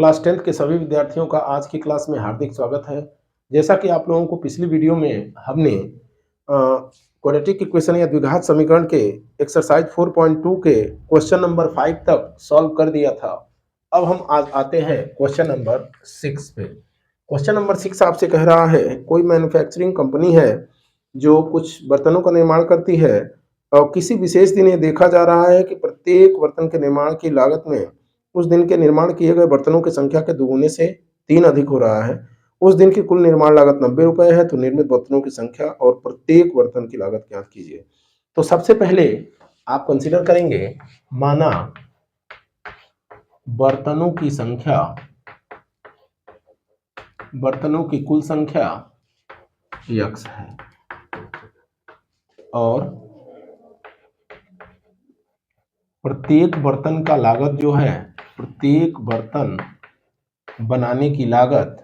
Class 10th के सभी विद्यार्थियों का आज की क्लास में हार्दिक स्वागत है। जैसा कि आप लोगों को पिछली वीडियो में हमने क्वाड्रेटिक इक्वेशन या द्विघात समीकरण के एक्सरसाइज 4.2 के क्वेश्चन नंबर 5 तक सॉल्व कर दिया था। अब हम आज आते हैं क्वेश्चन नंबर 6 पे। क्वेश्चन नंबर 6 आपसे कह रहा है, कोई मैन्युफैक्चरिंग कंपनी है जो कुछ बर्तनों का निर्माण करती है और किसी विशेष दिन ये देखा जा रहा है कि प्रत्येक बर्तन के निर्माण की लागत में उस दिन के निर्माण किए गए बर्तनों की संख्या के दोगुने से 3 अधिक हो रहा है। उस दिन की कुल निर्माण लागत 90 रुपए है, तो निर्मित बर्तनों की संख्या और प्रत्येक बर्तन की लागत ज्ञात कीजिए। तो सबसे पहले आप कंसीडर करेंगे, माना बर्तनों की संख्या, बर्तनों की कुल संख्या x है और प्रत्येक बर्तन का लागत जो है, प्रत्येक बर्तन बनाने की लागत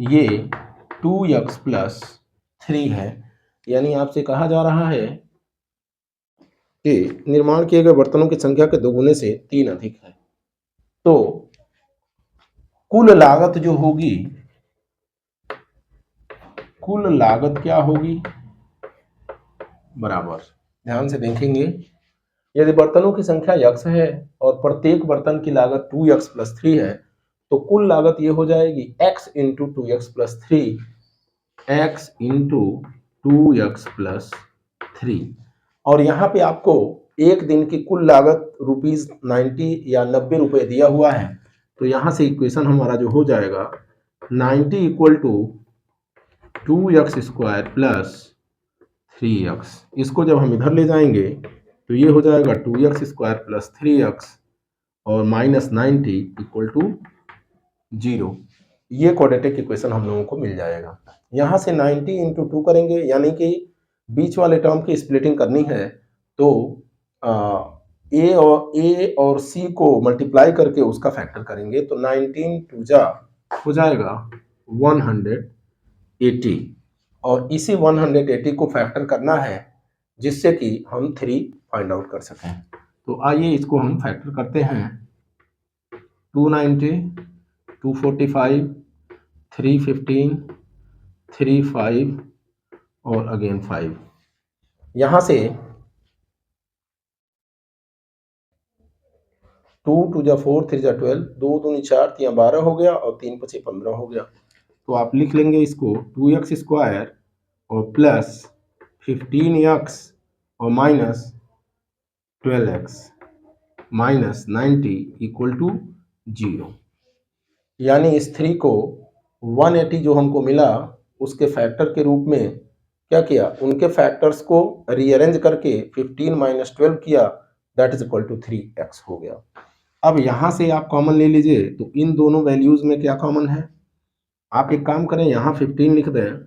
ये 2x प्लस 3 है। यानी आपसे कहा जा रहा है कि निर्माण किए गए बर्तनों की संख्या के दोगुने से 3 अधिक है। तो कुल लागत जो होगी, कुल लागत क्या होगी, बराबर, ध्यान से देखेंगे, यदि बर्तनों की संख्या x है और प्रत्येक बर्तन की लागत 2x प्लस 3 है, तो कुल लागत ये हो जाएगी x into 2x plus 3, x into 2x plus 3। और यहाँ पे आपको एक दिन की कुल लागत ₹90 या 90 रुपए दिया हुआ है। तो यहाँ से इक्वेशन हमारा जो हो जाएगा 90 equal to 2x square plus 3x। इसको जब हम इधर ले जाएंगे तो ये हो जाएगा 2x स्क्वायर प्लस 3x और माइनस 90 इक्वल टू 0। ये क्वाड्रेटिक इक्वेशन हम लोगों को मिल जाएगा। यहाँ से 90 इंटू 2 करेंगे, यानी कि बीच वाले टर्म की स्प्लिटिंग करनी है, तो ए और सी को मल्टीप्लाई करके उसका फैक्टर करेंगे, तो 19 टू जा हो जाएगा 180 और इसी 180 को फैक्टर करना है जिससे कि हम 3 फाइंड आउट कर सकें। तो आइए इसको हम फैक्टर करते हैं। 290, 245, 315, 35 और अगेन 5। यहां से 2 टू जा 4, 3 जा 12, 2 दूनी 4, 3 12 हो गया और 3 5 15 हो गया। तो आप लिख लेंगे इसको 2x स्क्वायर और प्लस 15x और minus 12x minus 90 equal to 0। यानी इस 3 को 180 जो हमको मिला उसके फैक्टर के रूप में क्या किया, उनके फैक्टर्स को रीअरेंज करके 15 माइनस 12 किया, that is equal to 3x हो गया। अब यहां से आप कॉमन ले लीजिए, तो इन दोनों वैल्यूज में क्या कॉमन है, आप एक काम करें, यहां 15 लिख दें,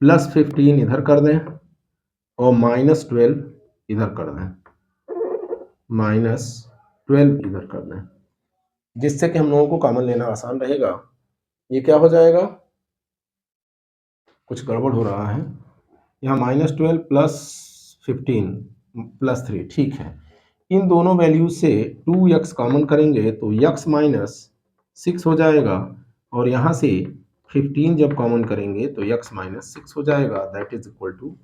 प्लस 15 इधर कर दें और माइनस 12 इधर कर दें, माइनस 12 इधर कर दें, जिससे कि हम लोगों को कॉमन लेना आसान रहेगा। ये क्या हो जाएगा, कुछ गड़बड़ हो रहा है, यहाँ माइनस 12 प्लस 15 प्लस 3, ठीक है। इन दोनों वैल्यूज से 2x कॉमन करेंगे तो x माइनस 6 हो जाएगा और यहाँ से 15 जब कॉमन करेंगे तो x माइनस 6 हो जाएगा, दैट इज इक्वल टू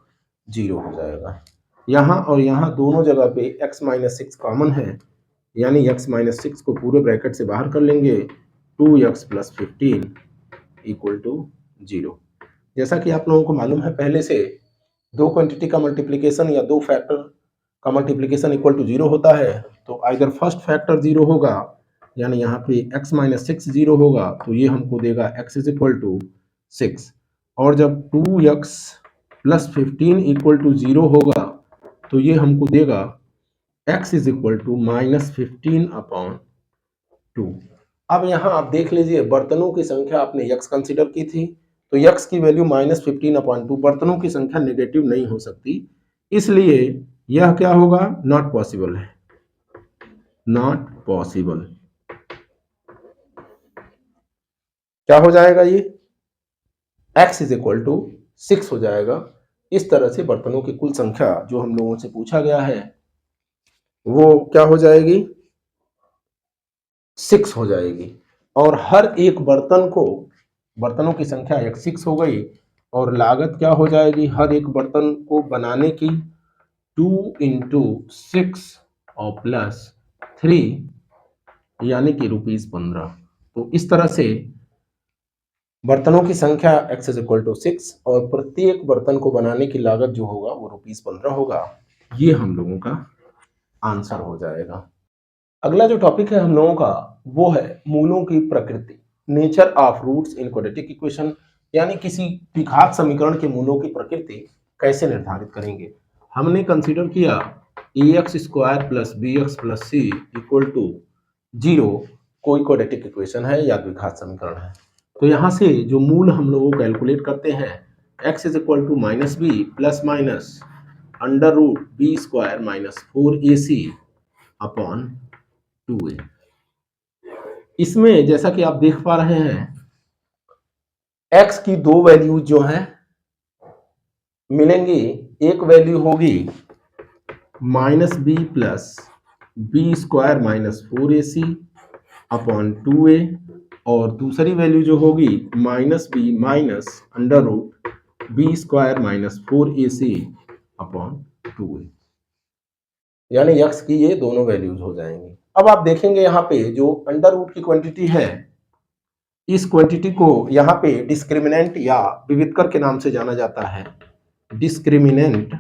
0 हो जाएगा। यहाँ और यहाँ दोनों जगह पे x माइनस 6 कॉमन है, यानी x माइनस 6 को पूरे ब्रैकेट से बाहर कर लेंगे, 2x प्लस 15 इक्वल टू 0। जैसा कि आप लोगों को मालूम है पहले से, दो क्वांटिटी का मल्टीप्लिकेशन या दो फैक्टर का मल्टीप्लिकेशन इक्वल टू 0 होता है। तो आइदर फर्स्ट फैक्टर 0 होगा, यानी यहाँ पे x माइनस 6 0 होगा, तो ये हमको देगा x इज इक्वल टू 6। और जब 2x प्लस 15 इक्वल टू 0 होगा तो ये हमको देगा x is equal to minus 15 upon 2। अब यहाँ आप देख लीजिए, बर्तनों की संख्या आपने x कंसिडर की थी, तो x की वैल्यू माइनस 15 अपॉन 2, बर्तनों की संख्या नेगेटिव नहीं हो सकती, इसलिए यह क्या होगा, नॉट पॉसिबल है, नॉट पॉसिबल। क्या हो जाएगा, ये x इज इक्वल टू 6 हो जाएगा। इस तरह से बर्तनों की कुल संख्या जो हम लोगों से पूछा गया है वो क्या हो जाएगी, 6 हो जाएगी और हर एक बर्तनों की संख्या एक 6 हो गई और लागत क्या हो जाएगी हर एक बर्तन को बनाने की 2 इंटू 6 और प्लस 3 यानी कि ₹15। तो इस तरह से बर्तनों की संख्या x इज इक्वल टू 6 और प्रत्येक बर्तन को बनाने की लागत जो होगा वो ₹15 होगा। ये हम लोगों का आंसर हो जाएगा। अगला जो टॉपिक है हम लोगों का वो है मूलों की प्रकृति, nature of roots in quadratic equation, यानी किसी द्विघात समीकरण के मूलों की प्रकृति कैसे निर्धारित करेंगे। हमने कंसीडर किया ax square plus B X plus C equal to 0 कोई क्वाड्रेटिक इक्वेशन है या द्विघात समीकरण है। तो यहाँ से जो मूल हम लोग कैलकुलेट करते हैं x is equal to minus B plus minus under root B square minus 4ac upon 2a। इसमें जैसा कि आप देख पा रहे हैं x की दो वैल्यूज जो हैं मिलेंगी। एक वैल्यू होगी minus B plus B square minus 4ac upon 2a और दूसरी वैल्यू जो होगी minus B minus under root B square minus 4ac upon 2a, यानी x की ये दोनों वैल्यूज हो जाएंगी। अब आप देखेंगे यहाँ पे जो अंडर रूट की क्वांटिटी है इस क्वांटिटी को यहाँ पे डिस्क्रिमिनेंट या विवितकर के नाम से जाना जाता है। डिस्क्रिमिनेंट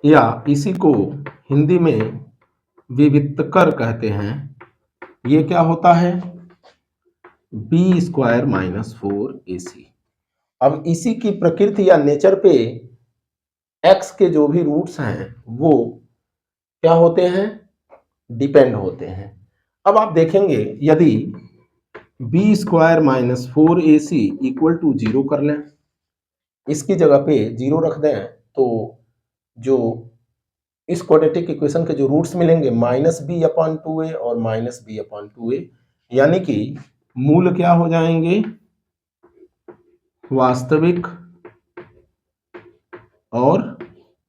या इसी को हिंदी में विवितकर कहते हैं। ये क्या होता है बी स्क्वायर माइनस 4ac। अब इसी की प्रकृति या नेचर पे x के जो भी रूट्स हैं वो क्या होते हैं डिपेंड होते हैं। अब आप देखेंगे यदि B square minus 4ac equal to 0 कर लें, इसकी जगह पे 0 रख दें तो जो इस क्वाड्रेटिक इक्वेशन के जो रूट्स मिलेंगे माइनस बी अपॉन 2a और माइनस बी अपॉन 2a, यानी कि मूल क्या हो जाएंगे वास्तविक और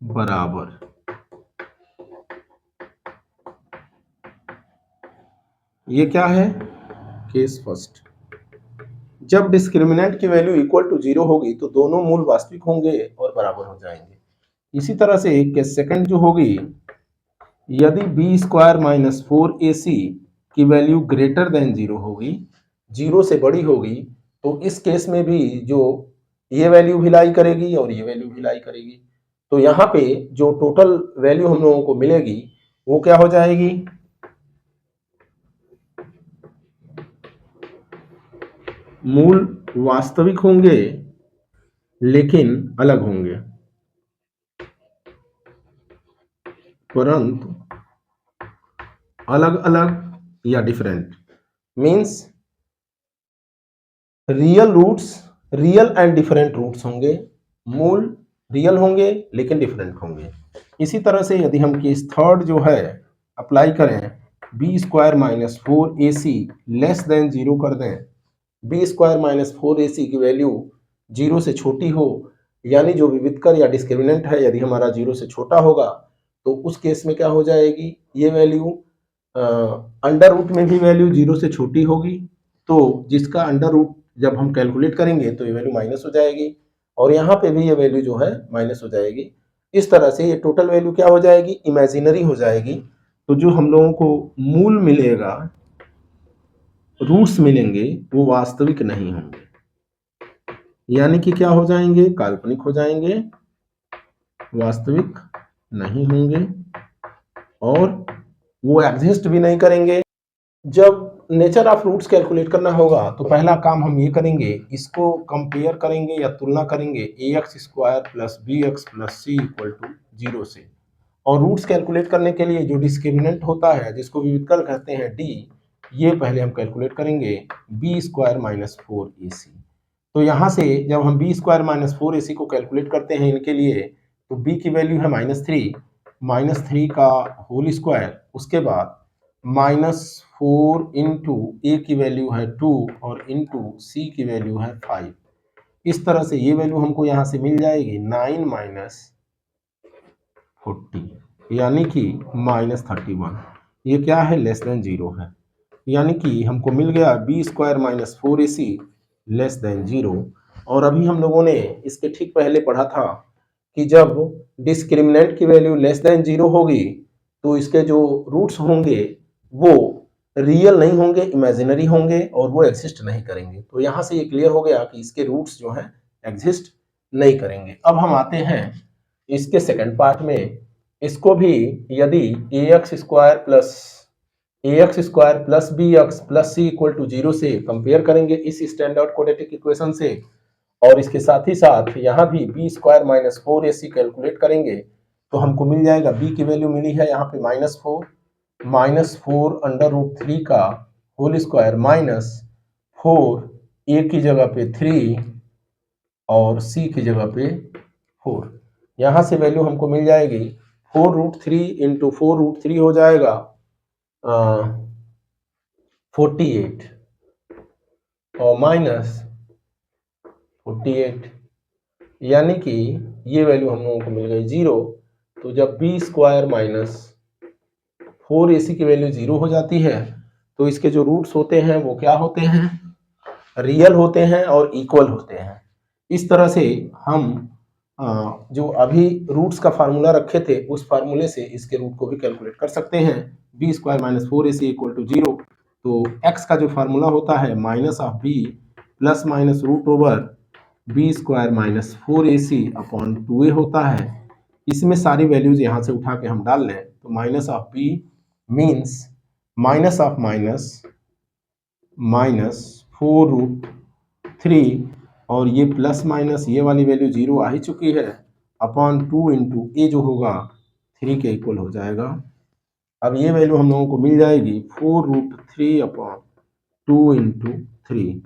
बराबर। ये क्या है केस फर्स्ट। जब डिस्क्रिमिनेंट की वैल्यू इक्वल टू 0 होगी तो दोनों मूल वास्तविक होंगे और बराबर हो जाएंगे। इसी तरह से केस सेकंड जो होगी यदि बी स्क्वायर माइनस 4ac की वैल्यू ग्रेटर देन 0 होगी, 0 से बड़ी होगी, तो इस केस में भी जो ये वैल्यू भी लाई करेगी और ये वैल्यू भी लाई करेगी। तो यहाँ पे जो टोटल वैल्यू हम लोगों को मिलेगी वो क्या हो जाएगी मूल वास्तविक होंगे लेकिन अलग होंगे, परंतु अलग अलग या different means real roots real and different roots होंगे। मूल रियल होंगे लेकिन डिफरेंट होंगे। इसी तरह से यदि हम केस थर्ड जो है अप्लाई करें B square minus 4ac less than 0 कर दें, बी स्क्वायर माइनस 4ac की वैल्यू 0 से छोटी हो, यानी जो विविधकर या डिस्क्रिमिनेंट है यदि हमारा 0 से छोटा होगा तो उस केस में क्या हो जाएगी ये वैल्यू अंडर रूट में भी वैल्यू 0 से छोटी होगी, तो जिसका अंडर रूट जब हम कैलकुलेट करेंगे तो ये वैल्यू माइनस हो जाएगी और यहाँ पे भी ये वैल्यू जो है माइनस हो जाएगी। इस तरह से ये टोटल वैल्यू क्या हो जाएगी इमेजिनरी हो जाएगी। तो जो हम लोगों को मूल मिलेगा रूट्स मिलेंगे वो वास्तविक नहीं होंगे, यानी कि क्या हो जाएंगे काल्पनिक हो जाएंगे, वास्तविक नहीं होंगे और वो एग्जिस्ट भी नहीं करेंगे। जब नेचर ऑफ रूट्स कैलकुलेट करना होगा तो पहला काम हम ये करेंगे इसको कंपेयर करेंगे या तुलना करेंगे ax square plus B X plus C equal to 0 से। और रूट्स कैलकुलेट करने के लिए जो डिस्क्रिमिनेंट होता है जिसको विविधकर कहते हैं d, ये पहले हम कैलकुलेट करेंगे बी स्क्वायर माइनस 4ac। तो यहाँ से जब हम बी स्क्वायर माइनस 4ac को कैलकुलेट करते हैं इनके लिए तो b की वैल्यू है -3 का होल स्क्वायर, उसके बाद -4 इंटू ए की वैल्यू है 2 और इंटू सी की वैल्यू है 5। इस तरह से ये वैल्यू हमको यहाँ से मिल जाएगी 9 माइनस 40। यानी कि -31। ये क्या है, लेस देन 0 है। यानी कि हमको मिल गया b² - 4ac लेस देन 0। और अभी हम लोगों ने इसके ठीक पहले पढ़ा था कि जब डिस्क्रिमिनेंट की वैल्यू लेस देन 0 होगी तो इसके जो रूट्स होंगे वो रियल नहीं होंगे, इमेजिनरी होंगे और वो एग्जिस्ट नहीं करेंगे। तो यहाँ से ये क्लियर हो गया कि इसके रूट्स जो हैं एग्जिस्ट नहीं करेंगे। अब हम आते हैं इसके सेकंड पार्ट में। इसको भी यदि ax² plus bx plus c equal to 0 से कंपेयर करेंगे इस स्टैंडर्ड क्वाड्रेटिक इक्वेशन से, और इसके साथ ही साथ यहाँ भी b² - 4ac कैलकुलेट करेंगे तो हमको मिल जाएगा, b की वैल्यू मिली है यहाँ पे -4 √3 का होल स्क्वायर -4 a की जगह पे 3 और c की जगह पे 4। यहाँ से वैल्यू हमको मिल जाएगी 4√3 इंटू 4√3 हो जाएगा 48 और -48, यानी कि ये वैल्यू हम लोगों को मिल गई 0। तो जब b² - 4ac की वैल्यू 0 हो जाती है तो इसके जो रूट्स होते हैं वो क्या होते हैं, रियल होते हैं और इक्वल होते हैं। इस तरह से हम जो अभी रूट्स का फार्मूला रखे थे उस फार्मूले से इसके रूट को भी कैलकुलेट कर सकते हैं। b² - 4ac equal to 0। तो x का जो फार्मूला होता है -b plus minus root over b² - 4ac upon 2a होता है। इसमें सारी वैल्यूज यहाँ से उठा के हम डाल लें तो -b मीन्स -4√3 और ये प्लस माइनस ये वाली वैल्यू 0 आ ही चुकी है अपॉन 2 इंटू ए जो होगा 3 के इक्वल हो जाएगा। अब ये वैल्यू हम लोगों को मिल जाएगी 4√3 अपॉन 2 इंटू 3।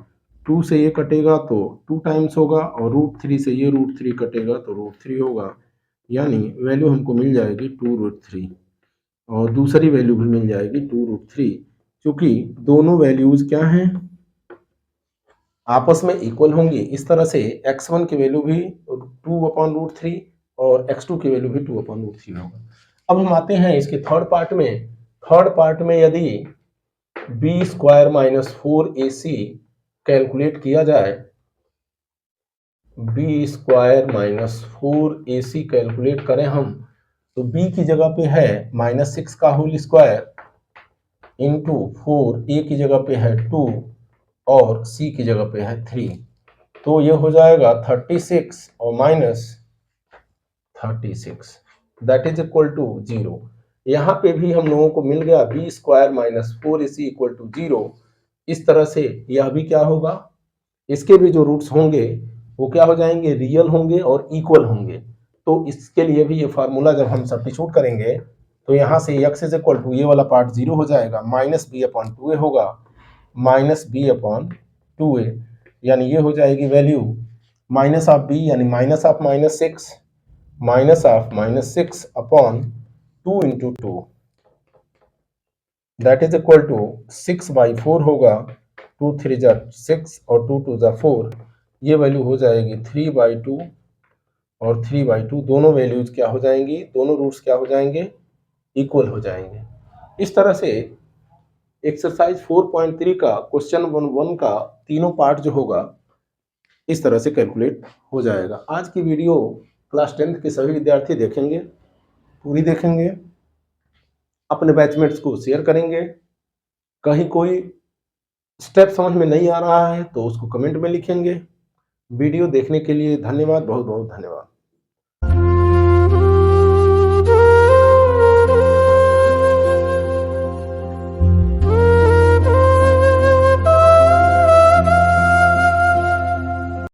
2 से ये कटेगा तो 2 टाइम्स होगा और √3 से ये √3 कटेगा तो √3 होगा, यानी वैल्यू हमको मिल जाएगी 2√3 और दूसरी वैल्यू भी मिल जाएगी 2√3, क्योंकि दोनों वैल्यूज क्या हैं, आपस में इक्वल होंगी। इस तरह से x1 की वैल्यू भी 2/√3 और x2 की वैल्यू भी 2/√3 होगा। अब हम आते हैं इसके थर्ड पार्ट में। थर्ड पार्ट में यदि b² - 4ac कैलकुलेट किया जाए, b² - 4ac कैलकुलेट करें हम तो b की जगह पे है -6 का होल स्क्वायर इंटू 4, a की जगह पे है 2 और c की जगह पे है 3। तो ये हो जाएगा 36 और -36 दैट इज इक्वल टू 0। यहाँ पे भी हम लोगों को मिल गया b² - 4ac इक्वल टू 0। इस तरह से यह भी क्या होगा, इसके भी जो रूट्स होंगे वो क्या हो जाएंगे, रियल होंगे और इक्वल होंगे। तो इसके लिए भी ये फार्मूला जब हम सब्स्टिट्यूट करेंगे तो यहाँ से x इज इक्वल टू ये वाला पार्ट 0 हो जाएगा, -b/2a होगा -b/2a, यानी ये हो जाएगी वैल्यू -b यानी -6 upon 2 into 2 that is equal to 6/4 होगा, 2 3 जा 6 और 2 2 जा 4, ये वैल्यू हो जाएगी 3/2 और 3/2। दोनों वैल्यूज क्या हो जाएंगी, दोनों रूट्स क्या हो जाएंगे, इक्वल हो जाएंगे। इस तरह से एक्सरसाइज 4.3 का क्वेश्चन 1 का तीनों पार्ट जो होगा इस तरह से कैलकुलेट हो जाएगा। आज की वीडियो क्लास 10th के सभी विद्यार्थी देखेंगे, पूरी देखेंगे, अपने बैचमेट्स को शेयर करेंगे। कहीं कोई स्टेप समझ में नहीं आ रहा है तो उसको कमेंट में लिखेंगे। वीडियो देखने के लिए धन्यवाद, बहुत बहुत धन्यवाद।